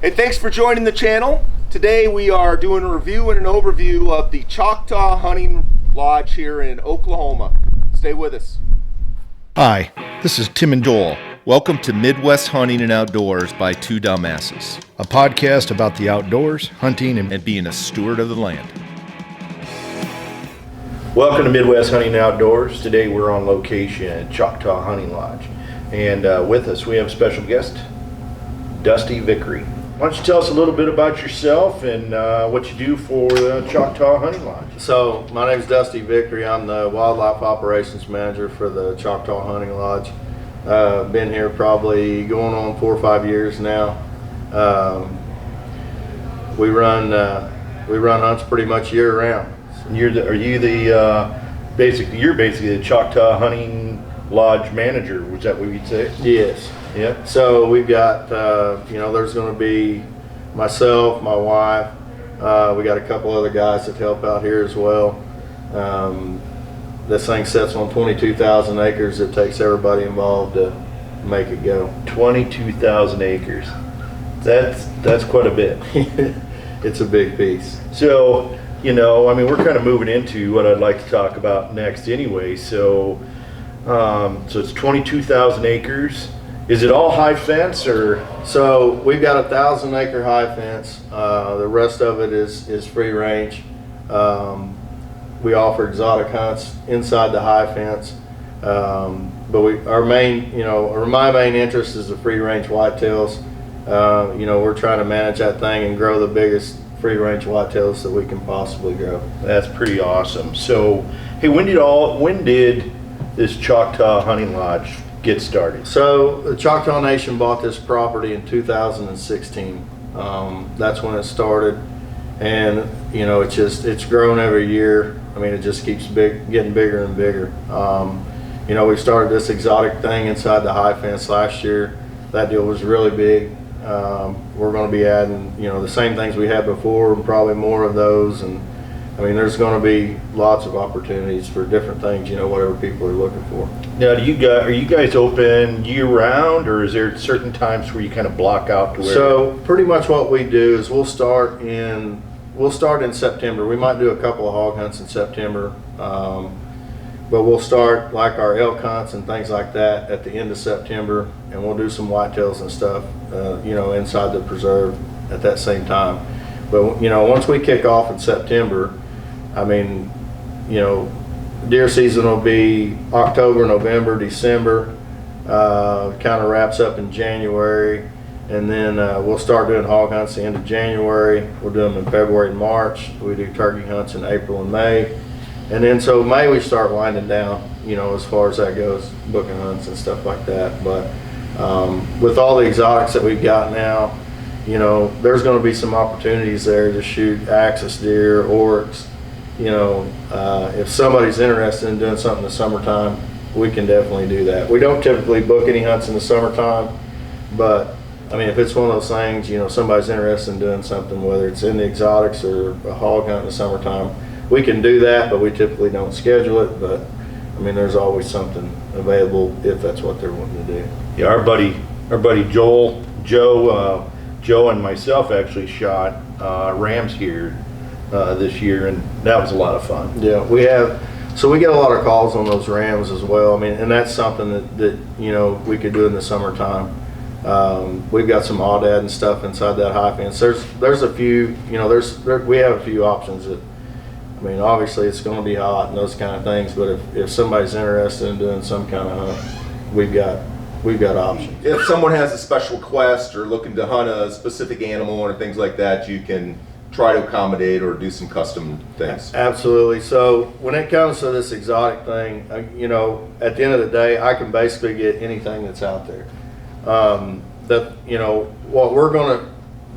Hey, thanks for joining the channel. Today we are doing a review and an overview of the Choctaw Hunting Lodge here in Oklahoma. Stay with us. Hi, this is Tim and Joel. Welcome to Midwest Hunting and Outdoors by Two Dumbasses, a podcast about the outdoors, hunting, and being a steward of the land. Welcome to Midwest Hunting and Outdoors. Today we're on location at Choctaw Hunting Lodge. And with us we have a special guest, Dusty Vickery. Why don't you tell us a little bit about yourself and what you do for the Choctaw Hunting Lodge? So, my name is Dusty Vickery. I'm the Wildlife Operations Manager for the Choctaw Hunting Lodge. Been here probably going on 4 or 5 years now. We run hunts pretty much year round. You're basically the Choctaw Hunting Lodge manager? Was that what you'd say? Yes. Yeah. So we've got there's going to be myself, my wife. We got a couple other guys that help out here as well. This thing sits on 22,000 acres. It takes everybody involved to make it go. 22,000 acres. That's quite a bit. It's a big piece. So, we're kind of moving into what I'd like to talk about next anyway. So it's 22,000 acres. Is it all high fence or? So we've got 1,000 acre high fence. The rest of it is free range. We offer exotic hunts inside the high fence. But my main interest is the free range whitetails. We're trying to manage that thing and grow the biggest free range whitetails that we can possibly grow. That's pretty awesome. So, hey, when did this Choctaw Hunting Lodge get started? So the Choctaw Nation bought this property in 2016. That's when it started, and it's grown every year. It just keeps getting bigger and bigger. We started this exotic thing inside the high fence last year. That deal was really big. We're going to be adding the same things we had before and probably more of those, and there's going to be lots of opportunities for different things, whatever people are looking for. Now, are you guys open year round, or is there certain times where you kind of block out to where? So pretty much what we do is we'll start in September. We might do a couple of hog hunts in September, but we'll start like our elk hunts and things like that at the end of September, and we'll do some whitetails and stuff, inside the preserve at that same time. But once we kick off in September, deer season will be October, November, December, kind of wraps up in January, and then we'll start doing hog hunts the end of January. We'll do them in February and March. We do turkey hunts in April and May, and then so May we start winding down, as far as that goes, booking hunts and stuff like that. But with all the exotics that we've got now, there's going to be some opportunities there to shoot axis deer, oryx. If somebody's interested in doing something in the summertime, we can definitely do that. We don't typically book any hunts in the summertime, but if it's one of those things, somebody's interested in doing something, whether it's in the exotics or a hog hunt in the summertime, we can do that, but we typically don't schedule it. But there's always something available if that's what they're wanting to do. Yeah, our buddy Joe and myself actually shot rams here this year, and that was a lot of fun. Yeah, we get a lot of calls on those rams as well. And that's something that we could do in the summertime. We've got some aoudad and stuff inside that high fence. There's a few, we have a few options that, obviously it's going to be hot and those kind of things, but if somebody's interested in doing some kind of hunt, we've got options. If someone has a special request or looking to hunt a specific animal or things like that, you can try to accommodate or do some custom things. Absolutely. So when it comes to this exotic thing, at the end of the day, I can basically get anything that's out there.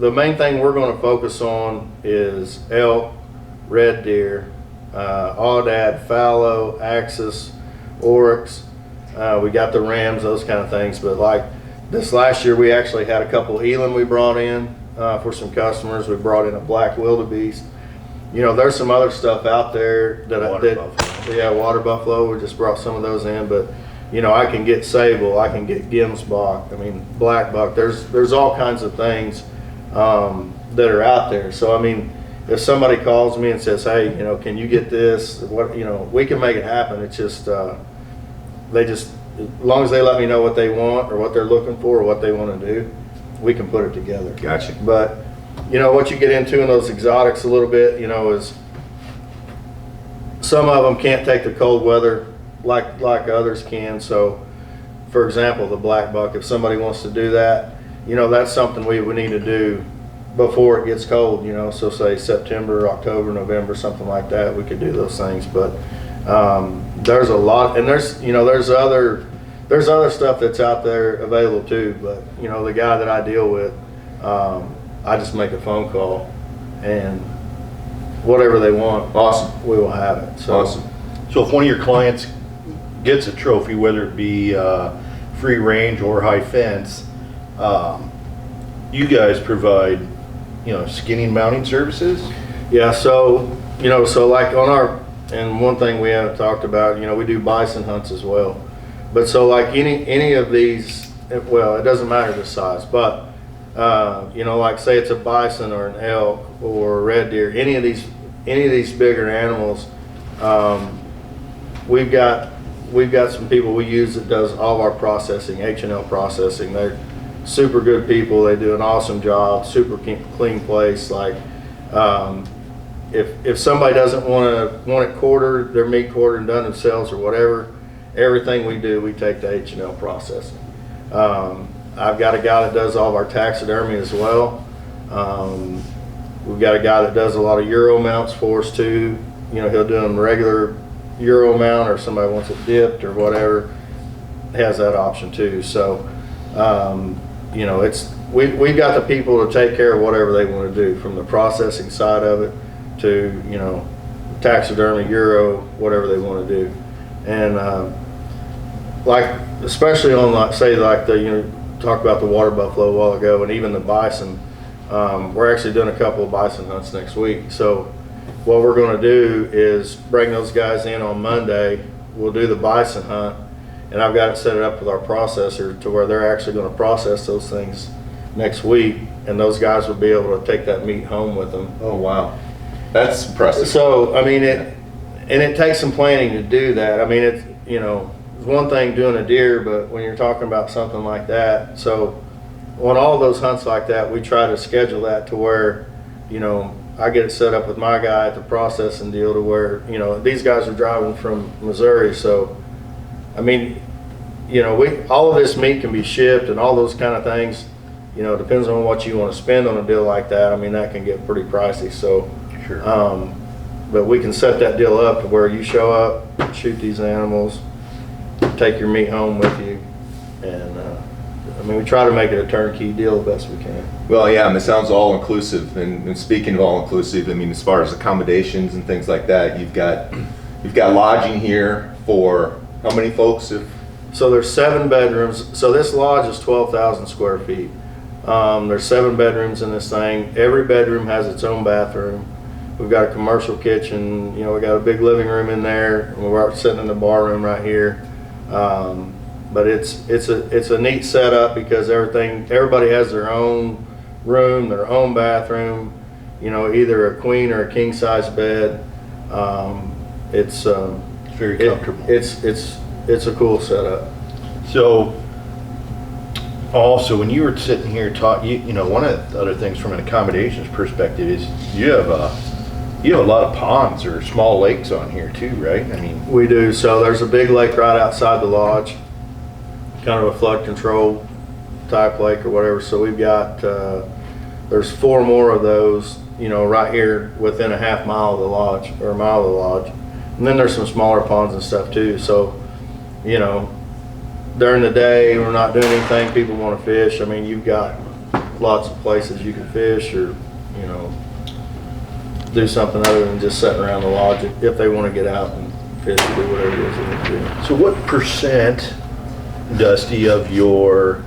The main thing we're going to focus on is elk, red deer, aoudad, fallow, axis, oryx. We got the rams, those kind of things. But like this last year, we actually had a couple of eland we brought in for some customers. We brought in a black wildebeest. There's some other stuff out there water buffalo. We just brought some of those in, but I can get sable, I can get gemsbok, black buck. There's all kinds of things that are out there. So, I mean, if somebody calls me and says, hey, you know, can you get this? What, you know, we can make it happen. It's just, they just, as long as they let me know what they want or what they're looking for or what they want to do, we can put it together. Gotcha. But, you know, what you get into in those exotics a little bit, you know, is some of them can't take the cold weather like others can. So, for example, the black buck, if somebody wants to do that, you know, that's something we would need to do before it gets cold, you know, so say September, October, November, something like that, we could do those things. But there's a lot, and there's, you know, there's other stuff that's out there available too. But, you know, the guy that I deal with, I just make a phone call, and whatever they want, Awesome. we will have it. So, Awesome. So if one of your clients gets a trophy, whether it be free range or high fence, you guys provide, you know, skinning mounting services? yeah, so, you know, so like on our, and one thing we haven't talked about, you know, we do bison hunts as well. But so like any of these, well, it doesn't matter the size, but you know, like say it's a bison or an elk or a red deer, any of these bigger animals, we've got some people we use that does all of our processing, H&L processing. They're super good people. They do an awesome job, super clean place. Like if somebody doesn't want it quartered, their meat quartered and done themselves or whatever, everything we do, we take to H&L processing. I've got a guy that does all of our taxidermy as well. We've got a guy that does a lot of Euro mounts for us too. You know, he'll do them regular Euro mount, or if somebody wants it dipped or whatever, has that option too. So, you know, we've got the people to take care of whatever they want to do, from the processing side of it to, you know, taxidermy, Euro, whatever they want to do. And like, especially on, like, say, like the, you know, talked about the water buffalo a while ago, and even the bison. We're actually doing a couple of bison hunts next week. So what we're going to do is bring those guys in on Monday. We'll do the bison hunt, and I've got it set up with our processor to where they're actually going to process those things next week, and those guys will be able to take that meat home with them. Oh, wow. That's impressive. So, I mean, it takes some planning to do that. I mean, it's, you know, it's one thing doing a deer, but when you're talking about something like that, so on all those hunts like that, we try to schedule that to where, you know, I get it set up with my guy at the processing deal to where, you know, these guys are driving from Missouri. So, I mean, you know, all of this meat can be shipped and all those kind of things, you know, depends on what you want to spend on a deal like that. I mean, that can get pretty pricey. So, Sure. But we can set that deal up to where you show up, shoot these animals, take your meat home with you, and I mean, we try to make it a turnkey deal the best we can. Well, yeah, and it sounds all inclusive. And speaking of all inclusive, I mean, as far as accommodations and things like that, you've got lodging here for how many folks? So there's 7 bedrooms. So this lodge is 12,000 square feet. There's 7 bedrooms in this thing. Every bedroom has its own bathroom. We've got a commercial kitchen. You know, we got a big living room in there. We're sitting in the bar room right here. But it's a neat setup because everybody has their own room, their own bathroom. You know, either a queen or a king size bed. It's Very comfortable. It's a cool setup. So, also, when you were sitting here talking, you know, one of the other things from an accommodations perspective is you have a lot of ponds or small lakes on here too, right? I mean, We do. So there's a big lake right outside the lodge, kind of a flood control type lake or whatever. So we've got there's 4 more of those, you know, right here within a half mile of the lodge, or a mile of the lodge. And then there's some smaller ponds and stuff too. So, you know, during the day we're not doing anything, people want to fish. I mean, you've got lots of places you can fish, or, you know, do something other than just sitting around the lodge if they want to get out and fish or do whatever it is they want to do. so what percent, Dusty, of your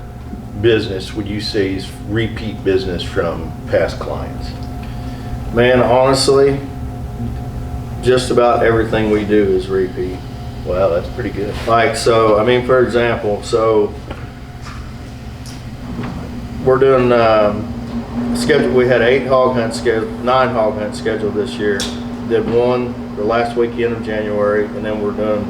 business would you say is repeat business from past clients? Man, honestly, just about everything we do is repeat. Wow, that's pretty good. Like, so, I mean, for example, so we're doing scheduled. We had 9 hog hunts scheduled this year. Did one the last weekend of January, and then we're doing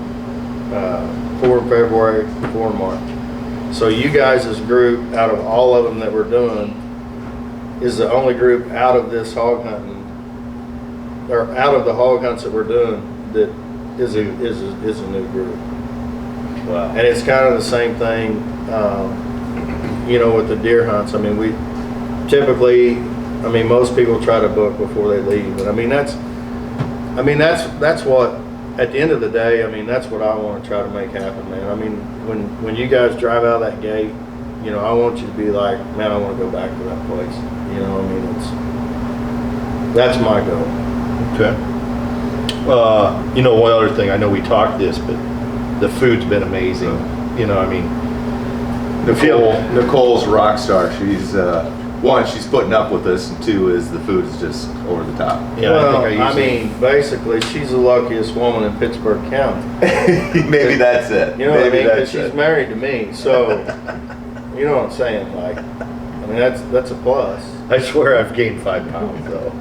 4 in February, 4 in March. So you guys as a group, out of all of them that we're doing, is the only group out of this hog hunting, or out of the hog hunts that we're doing, that is a new group. Wow. And it's kind of the same thing, you know, with the deer hunts. I mean, we typically, I mean, most people try to book before they leave, but I mean, that's what, at the end of the day, I mean, that's what I want to try to make happen, man. I mean, when you guys drive out of that gate, you know, I want you to be like, man, I want to go back to that place. You know, I mean, that's my goal. Okay. You know, one other thing, I know we talked this, but the food's been amazing. You know, I mean, Nicole's a rock star. She's one, she's putting up with us, and 2 is the food is just over the top. yeah, Well, I mean, basically, she's the luckiest woman in Pittsburgh County. Maybe that's it. You know what I Maybe mean? Because that's she's it. married to me, so you know what I'm saying. Like, I mean, that's a plus. I swear I've gained 5 pounds though.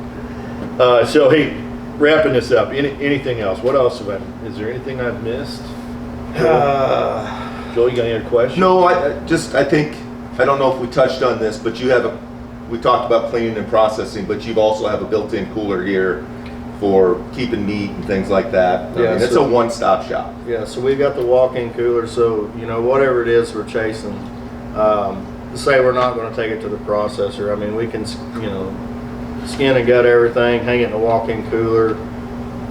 So hey, wrapping this up, anything else? What else is there anything I've missed? Joel, you got any other questions? No, I think, I don't know if we touched on this, but we talked about cleaning and processing, but you also have a built-in cooler here for keeping meat and things like that. Yeah, I mean, it's so- a one-stop shop. Yeah, so we've got the walk-in cooler, so, you know, whatever it is we're chasing, say we're not going to take it to the processor. I mean, we can, you know, skin and gut everything, hang it in a walk-in cooler.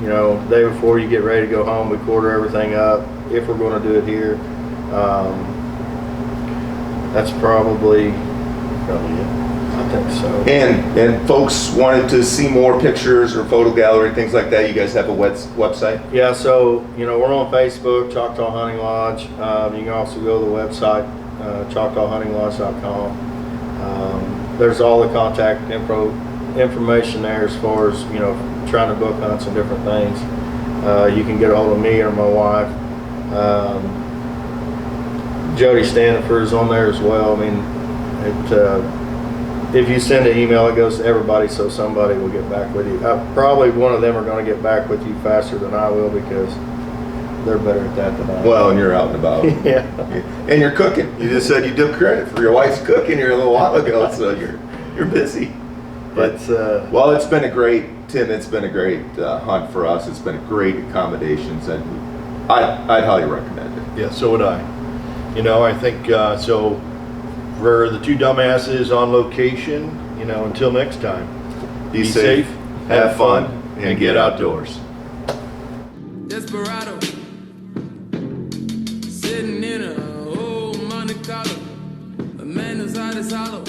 You know, the day before you get ready to go home, we quarter everything up if we're going to do it here. That's probably it. I think so. And folks wanted to see more pictures or photo gallery, things like that. You guys have a website? Yeah, so, you know, we're on Facebook, Choctaw Hunting Lodge. You can also go to the website, ChoctawHuntingLodge.com. There's all the contact information there as far as, you know, trying to book hunts and different things. You can get a hold of me or my wife. Jody Stanifer is on there as well. I mean, if you send an email, it goes to everybody, so somebody will get back with you. Probably one of them are going to get back with you faster than I will, because they're better at that than I am. Well, and you're out and about. Yeah. And you're cooking. You just said you took credit for your wife's cooking here a little while ago, so you're busy. But well, it's been a great hunt for us. It's been a great accommodations, and I'd highly recommend it. Yeah, so would I. You know, I think so. For the 2 dumbasses on location, you know, until next time, Be safe, have fun, and get outdoors. Desperado, sitting in a old Monte Carlo, a man whose heart is hollow.